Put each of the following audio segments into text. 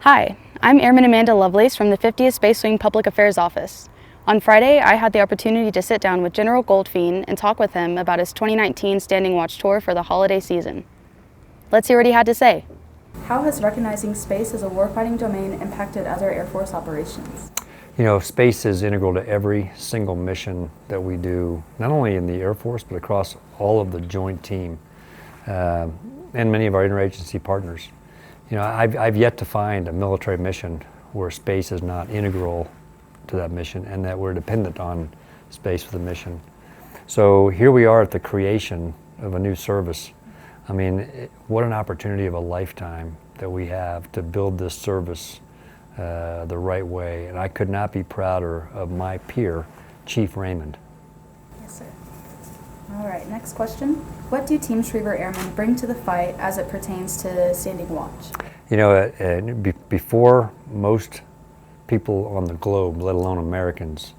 Hi, I'm Airman Amanda Lovelace from the 50th Space Wing Public Affairs Office. On Friday, I had the opportunity to sit down with General Goldfein and talk with him about his 2019 Standing Watch Tour for the holiday season. Let's hear what he had to say. How has recognizing space as a warfighting domain impacted other Air Force operations? You know, space is integral to every single mission that we do, not only in the Air Force, but across all of the joint team and many of our interagency partners. You know, I've yet to find a military mission where space is not integral to that mission and that we're dependent on space for the mission. So here we are at the creation of a new service. I mean, what an opportunity of a lifetime that we have to build this service the right way, and I could not be prouder of my peer, Chief Raymond. Yes, sir. All right, next question. What do Team Schriever Airmen bring to the fight as it pertains to Standing Watch? You know, before most people on the globe, let alone Americans,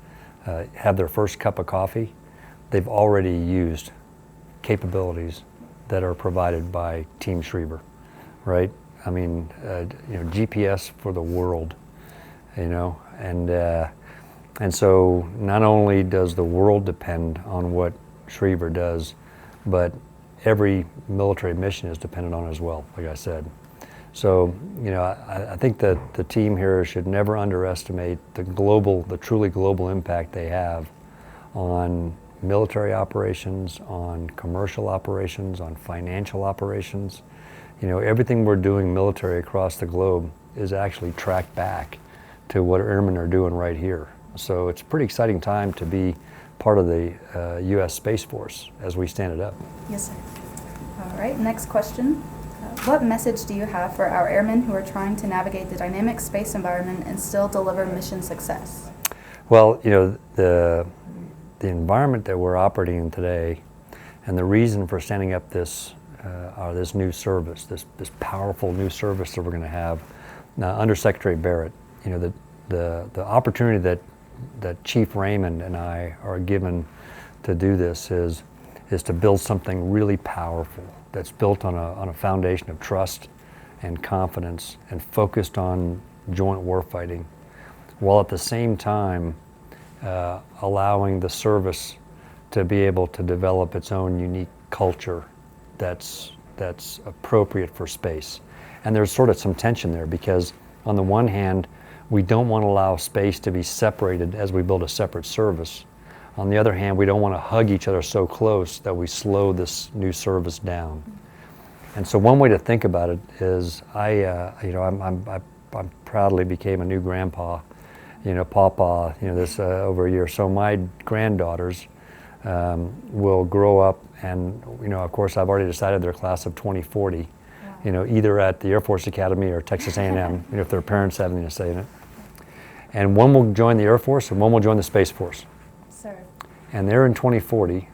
have their first cup of coffee, they've already used capabilities that are provided by Team Schriever, right? I mean, you know, GPS for the world, you know, and so not only does the world depend on what Schriever does, but every military mission is dependent on it as well, like I said. So, you know, I think that the team here should never underestimate the truly global impact they have on military operations, on commercial operations, on financial operations. You know, everything we're doing military across the globe is actually tracked back to what airmen are doing right here. So it's a pretty exciting time to be part of the U.S. Space Force as we stand it up. Yes, sir. All right, next question. What message do you have for our airmen who are trying to navigate the dynamic space environment and still deliver mission success? Well, you know, the environment that we're operating in today, and the reason for standing up this new service, this powerful new service that we're going to have under Secretary Barrett. You know, the opportunity that Chief Raymond and I are given to do this is to build something really powerful that's built on a foundation of trust and confidence and focused on joint warfighting, while at the same time allowing the service to be able to develop its own unique culture that's appropriate for space. And there's sort of some tension there because on the one hand, we don't want to allow space to be separated as we build a separate service. On the other hand, we don't want to hug each other so close that we slow this new service down. And so one way to think about it is I proudly became a new grandpa, you know, pawpaw, you know, this over a year. So my granddaughters will grow up, and you know, of course, I've already decided they're class of 2040. Wow. You know, either at the Air Force Academy or Texas A&M. You know, if their parents have anything to say in it. And one will join the Air Force, and one will join the Space Force. Sir. And there in 2040,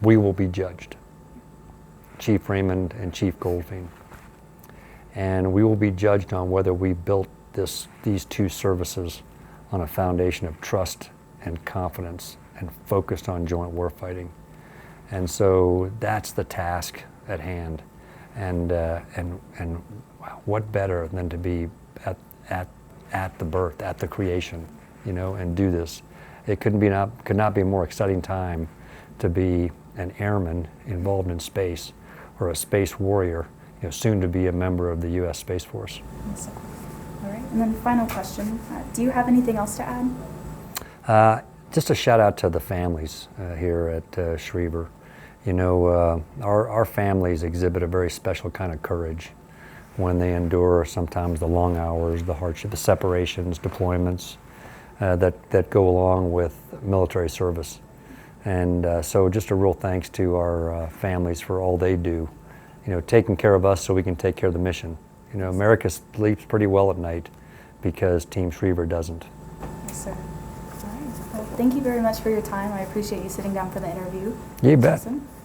we will be judged, Chief Raymond and Chief Goldfein. And we will be judged on whether we built these two services on a foundation of trust and confidence and focused on joint warfighting. And so that's the task at hand. And what better than to be at the birth, at the creation, you know, and do this. It could not be a more exciting time to be an airman involved in space or a space warrior, you know, soon to be a member of the U.S. Space Force. Yes, sir. All right, and then final question. Do you have anything else to add? Just a shout out to the families here at Schriever. You know, our families exhibit a very special kind of courage when they endure sometimes the long hours, the hardship, the separations, deployments that go along with military service. And so just a real thanks to our families for all they do, you know, taking care of us so we can take care of the mission. You know, America sleeps pretty well at night because Team Schriever doesn't. Yes, sir. All right. Well, thank you very much for your time. I appreciate you sitting down for the interview. You bet. Awesome.